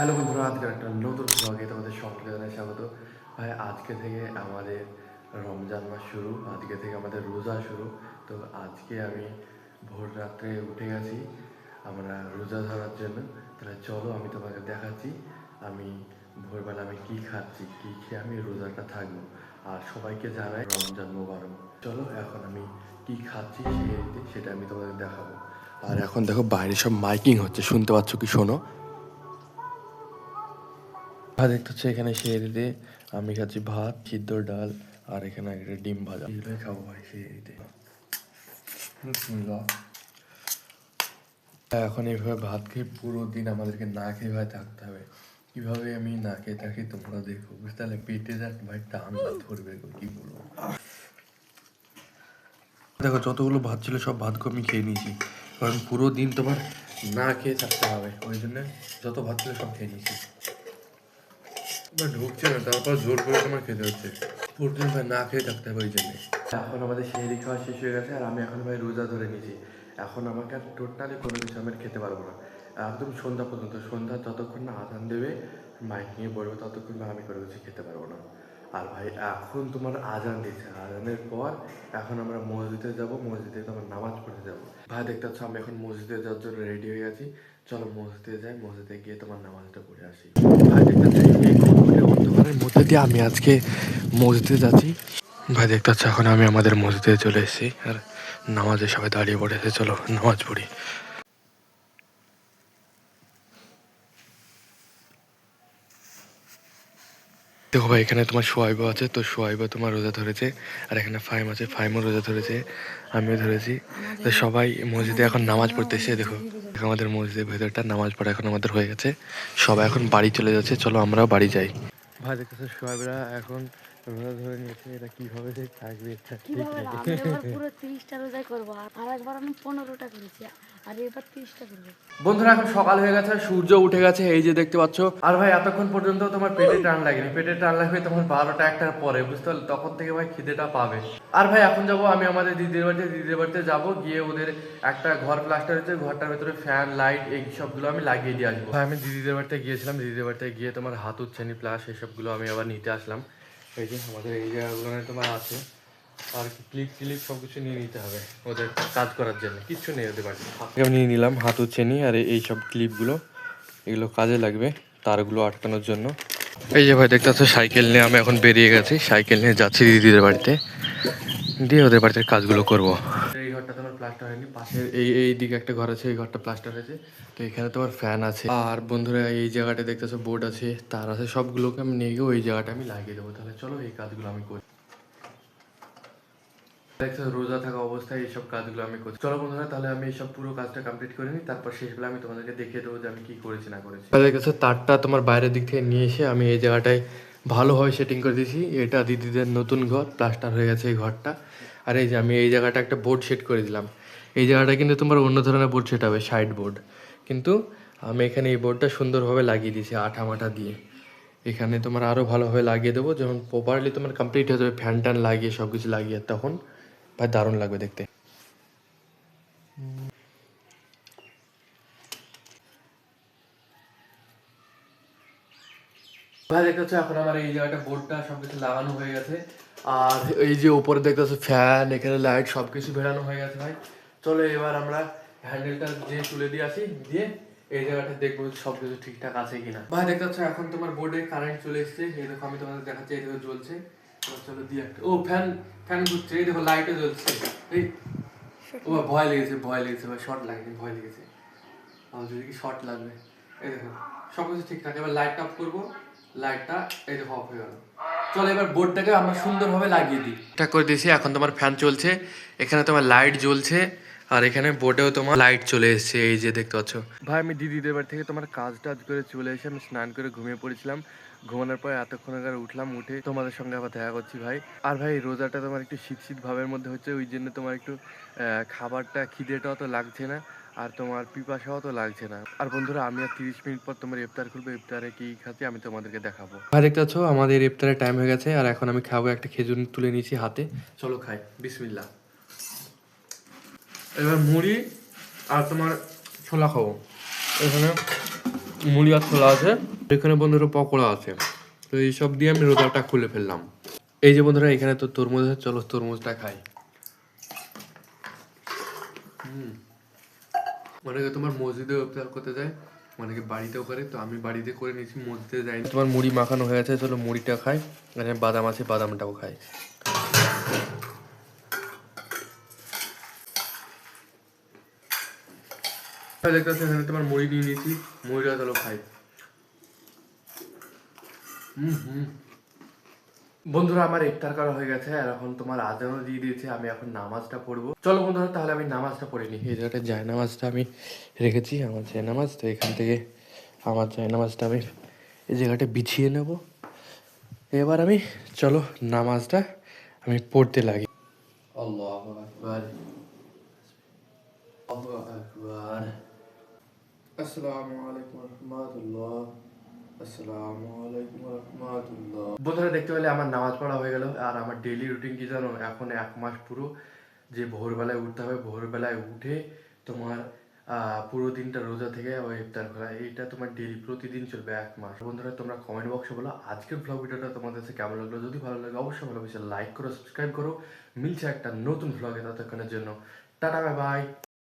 Hello বন্ধুরা, আজকের একটা নতুন ব্লগে তোমাদের সকলকে জানাই স্বাগত। ভাই আজকে থেকে আমাদের রমজান মাস শুরু, আজকে থেকে আমাদের রোজা শুরু। তো আজকে আমি ভোর রাত্রে উঠে গেছি আমরা রোজা ধরার জন্য। তাহলে চলো আমি তোমাকে দেখাচ্ছি আমি ভোরবেলা আমি কী খাচ্ছি, কী খেয়ে আমি রোজাটা থাকবো। আর সবাইকে জানাই রমজান মোবারক। চলো এখন আমি কী খাচ্ছি সেটা আমি তোমাদের দেখাবো। আর এখন দেখো বাইরে সব মাইকিং হচ্ছে, শুনতে পাচ্ছ কি? শোনো। ভাত দেখতে হচ্ছে এখানে সিঁড়িতে আমি খাচ্ছি ভাত, সিদ্ধ ডাল, আর এখানে একটা ডিম ভাজা। এগুলোই খাবো ভাই সিঁড়িতে। এখন এইভাবে ভাত খেয়ে পুরো দিন আমাদেরকে না খেয়ে ভাই থাকতে হবে। কিভাবে আমি না খেয়ে থাকি তোমরা দেখো, বুঝতে পারলে? পেটে যাক ভাই টান ধরবে, কি বলবো। দেখো যতগুলো ভাত ছিল সব ভাতকে আমি খেয়ে নিয়েছি, কারণ পুরো দিন তোমার না খেয়ে থাকতে হবে, ওই জন্য যত ভাত ছিল সব খেয়ে নিয়েছি। ঢুকছে না, তারপর জোর করে তোমার খেতে হচ্ছে। প্রতিদিন ভাই না খেয়ে থাকতে হবে ওই জন্যে। এখন আমাদের সেহরি খাওয়া শেষ হয়ে গেছে, আর আমি এখন ভাই রোজা ধরে নিয়েছি। এখন আমাকে আর টোটালি কোনো কিছু আমি খেতে পারবো না একদম সন্ধ্যা পর্যন্ত। সন্ধ্যা যতক্ষণ না আজান দেবে মাইক নিয়ে বলবো ততক্ষণ না আমি কোনো কিছু খেতে পারবো না। আর ভাই এখন তোমার আজান দিচ্ছে, আজানের পর এখন আমরা মসজিদে যাব, মসজিদে তোমার নামাজ পড়তে যাব। ভাই দেখতে পাচ্ছ আমি এখন মসজিদে যাওয়ার জন্য রেডি হয়ে গেছি। চলো মসজিদে যাই, মসজিদে গিয়ে তোমার নামাজটা পড়ে আসি। ভাই দেখতে পাচ্ছ এই ঘুটঘুটে অন্ধকারের মধ্যে দিয়ে আমি আজকে মসজিদে যাচ্ছি। ভাই দেখতে পাচ্ছ এখন আমি আমাদের মসজিদে চলে এসেছি, আর নামাজে সবাই দাঁড়িয়ে পড়েছে। চলো নামাজ পড়ি। দেখো ভাই এখানে তোমার সোয়াইবও আছে, তো সোয়াইবও তোমার রোজা ধরেছে, আর এখানে ফাইম আছে, ফাইমও রোজা ধরেছে, আমিও ধরেছি। তো সবাই মসজিদে এখন নামাজ পড়তে এসে দেখো আমাদের মসজিদের ভেতরটা নামাজ পড়া এখন আমাদের হয়ে গেছে। সবাই এখন বাড়ি চলে যাচ্ছে, চলো আমরাও বাড়ি যাই। ভাই দেখতেছো সোয়াইবরা এখন রোজা ধরে নিয়েছে, এটা কিভাবে যে থাকবে ঠিক নেই। পুরো 30টা রোজাই করবো, আর একবার আমি 15টা করেছি, আর এবার 30টা করবো। বন্ধুরা এখন সকাল হয়ে গেছে, সূর্য উঠে গেছে, এই যে দেখতে পাচ্ছ। আর ভাই এতক্ষণ পর্যন্ত তোমার পেটে টান লাগেনি, পেটে টান লাগবে তোমার 12টা 1টার পরে, বুঝতে পারলে? তখন থেকে ভাই খিদেটা পাবে। আর ভাই এখন যাবো আমি আমাদের দিদির বাড়িতে যাবো, গিয়ে ওদের একটা ঘর প্লাস্টার হয়েছে, ঘরটার ভিতরে ফ্যান লাইট এই সবগুলো আমি লাগিয়ে দিয়ে আসবো। ভাই আমি দিদিদের বাড়িতে গিয়েছিলাম, দিদিদের বাড়িতে গিয়ে তোমার হাত উচ্ছেনি প্লাস এসবগুলো আমি আবার নিতে আসলাম। এই যে আমাদের এই জায়গাগুলো তোমার আছে, আর ক্লিপ ক্লিপ সব কিছু নিয়ে নিতে হবে ওদের কাজ করার জন্য, কিচ্ছু নেই ওদের বাড়িতে। আমি নিয়ে নিলাম হাত উচ্ছেনি আর এই সব ক্লিপগুলো, এগুলো কাজে লাগবে তারগুলো আটকানোর জন্য। এই যে ভাই দেখতে পাচ্ছ সাইকেল নিয়ে আমি এখন বেরিয়ে গেছি, সাইকেল নিয়ে যাচ্ছি দিদিদের বাড়িতে, দিয়ে ওদের বাড়িতে কাজগুলো করব। এই ঘরটা তোমার প্লাস্টার হয়নি, পাশের এই দিকে একটা ঘর আছে, এই ঘরটা প্লাস্টার হয়েছে। তো এখানে তোমার ফ্যান আছে, আর বন্ধুরা এই জায়গাটা দেখতেছো বোর্ড আছে, তার আছে, সবগুলোকে আমি নিয়ে গিয়ে ওই জায়গাটা আমি লাগিয়ে দেবো। তাহলে চলো এই কাজগুলো আমি করি। রোজা থাকা অবস্থায় এইসব কাজগুলো আমি করছি। চলো বন্ধুরা তাহলে আমি এইসব পুরো কাজটা কমপ্লিট করে নিই, তারপর শেষবেলা আমি তোমাদেরকে দেখিয়ে দেবো যে আমি কি করেছি না করেছি। তাদের কাছে তারটা তোমার বাইরের দিক থেকে নিয়ে এসে আমি এই জায়গাটায় ভালোভাবে সেটিং করে দিয়েছি। এটা দিদিদের নতুন ঘর, প্লাস্টার হয়ে গেছে এই ঘরটা। আর এই যে আমি এই জায়গাটা একটা বোর্ড সেট করে দিলাম। এই জায়গাটা কিন্তু তোমার অন্য ধরনের বোর্ড সেট হবে, সাইড বোর্ড, কিন্তু আমি এখানে এই বোর্ডটা সুন্দরভাবে লাগিয়ে দিয়েছি আঠা মাঠা দিয়ে। এখানে তোমার আরও ভালোভাবে লাগিয়ে দেবো, যখন প্রপারলি তোমার কমপ্লিট হয়ে যাবে, ফ্যান ট্যান লাগিয়ে সব কিছু লাগিয়ে, তখন ভাই দারুণ লাগবে দেখতে। ভাই দেখতেছো এখন আমার এই জায়গাটা বোর্ডটা সবকিছু লাগানো হয়ে গেছে, আর এই যে উপরে দেখতেছো ফ্যান, এখানে লাইট সবকিছু বেরানো হয়ে গেছে। ভাই চলো এবার আমরা হ্যান্ডেলটা যে তুলে দিয়ে আসি, দিয়ে এই জায়গাটা দেখবো সবকিছু ঠিকঠাক আছে কিনা। ভাই দেখতেছো এখন তোমার বোর্ডে কারেন্ট চলে এসছে, এই দেখো আমি তোমাদের দেখাচ্ছি, এই দেখো জ্বলছে। চলো দিয়ে একটা, ও ফ্যান ফ্যান ঘুরছে, এই দেখো লাইটও জ্বলছে। এই ও ভয় লেগেছে, ভয় লেগেছে ভাই, শর্ট লাগেনি, ভয় লেগেছে আমার, যদি কি শর্ট লাগবে। এই দেখো সব কিছু ঠিকঠাক, এবার লাইট অফ করবো, লাইটটা এই দেখো অফ হয়ে গেল। চলো এবার বোর্ডটাকে আমরা সুন্দরভাবে লাগিয়ে দিই। ঠিকঠাক করে দিয়েছি, এখন তোমার ফ্যান চলছে, এখানে তোমার লাইট জ্বলছে, আর এখানে বোর্ডেও তোমার লাইট চলে এসেছে, এই যে দেখতে পাচ্ছ। ভাই আমি দিদিদের বাড়ি থেকে তোমার কাজ টাজ করে চলে এসে আমি স্নান করে ঘুমিয়ে পড়েছিলাম। ঘুমানোর পর এতক্ষণ আগে উঠলাম, উঠে তোমাদের সঙ্গে আবার দেখা করছি ভাই। আর ভাই রোজাটা তোমার একটু শীত শীত ভাবের মধ্যে হচ্ছে, ওই জন্য তোমার একটু খাবারটা খিদেটাও তো লাগছে না, আর তোমার পিপাসাও তো লাগছে না। আর বন্ধুরা আমি আর 30 মিনিট পর তোমার ইফতার করবো, ইফতারে কি খাচ্ছি আমি তোমাদেরকে দেখাবো। ভাই দেখতে পাচ্ছ আমাদের ইফতারের টাইম হয়ে গেছে, আর এখন আমি খাবো, একটা খেজুর তুলে নিয়েছি হাতে, চলো খাই, বিসমিল্লাহ। এবার মুড়ি আর তোমার ছোলা খাবো। এখানে মুড়ি আর ছোলা আছে, এখানে বন্ধুরা পকোড়া আছে। তো এইসব দিয়ে আমি রোজাটা খুলে ফেললাম। এই যে বন্ধুরা এখানে তো তরমুজ আছে, চলো তরমুজটা খাই। অনেকে তোমার মসজিদে ইফতার করতে যায়, অনেকে বাড়িতেও করে, তো আমি বাড়িতে করে নিয়েছি, মসজিদে যাই। তোমার মুড়ি মাখানো হয়ে গেছে, চলো মুড়িটা খাই। এখানে বাদাম আছে, বাদামটাও খাই। দেখতে পাচ্ছি এখানে তোমার মুড়ি নিয়ে নিয়েছি, মুড়িটা চলো খাই। বন্ধুরা আমার ইফতার করা হয়ে গেছে, আর এখন তোমার আজানও দিয়ে দিয়েছে, আমি এখন নামাজটা পড়বো। চলো বন্ধুরা তাহলে আমি নামাজটা পড়ে নিই। এই জায়গাটা জায়নামাজটা আমি রেখেছি, আমার জায়নামাজ, তো এখান থেকে আমার জায়নামাজটা আমি এই জায়গাটা বিছিয়ে নেব। এবার আমি চলো নামাজটা আমি পড়তে লাগি। আল্লাহু আকবার, আল্লাহু আকবার। আসসালামু আলাইকুম রাহমাতুল্লাহ, আসসালামু আলাইকুম রাহমাতুল্লাহ। বন্ধুরা দেখতে পেলে আমার নামাজ পড়া হয়ে গেল। আর আমার ডেইলি রুটিন কি জানো, এখন 1 মাস পুরো যে ভোরবেলায় উঠতে হবে, ভোরবেলায় উঠে তোমার পুরো দিনটা রোজা থেকে ওই ইফতার করা, এইটা তোমার ডেইলি প্রতিদিন চলবে 1 মাস। বন্ধুরা তোমরা কমেন্ট বক্সে বলো আজকের ব্লগ ভিডিওটা তোমাদের কাছে কেমন লাগলো। যদি ভালো লাগে অবশ্যই ভালোবেসে লাইক করো, সাবস্ক্রাইব করো। মিলছে একটা নতুন ব্লগে, ততক্ষণের জন্য টাটা, বাই বাই।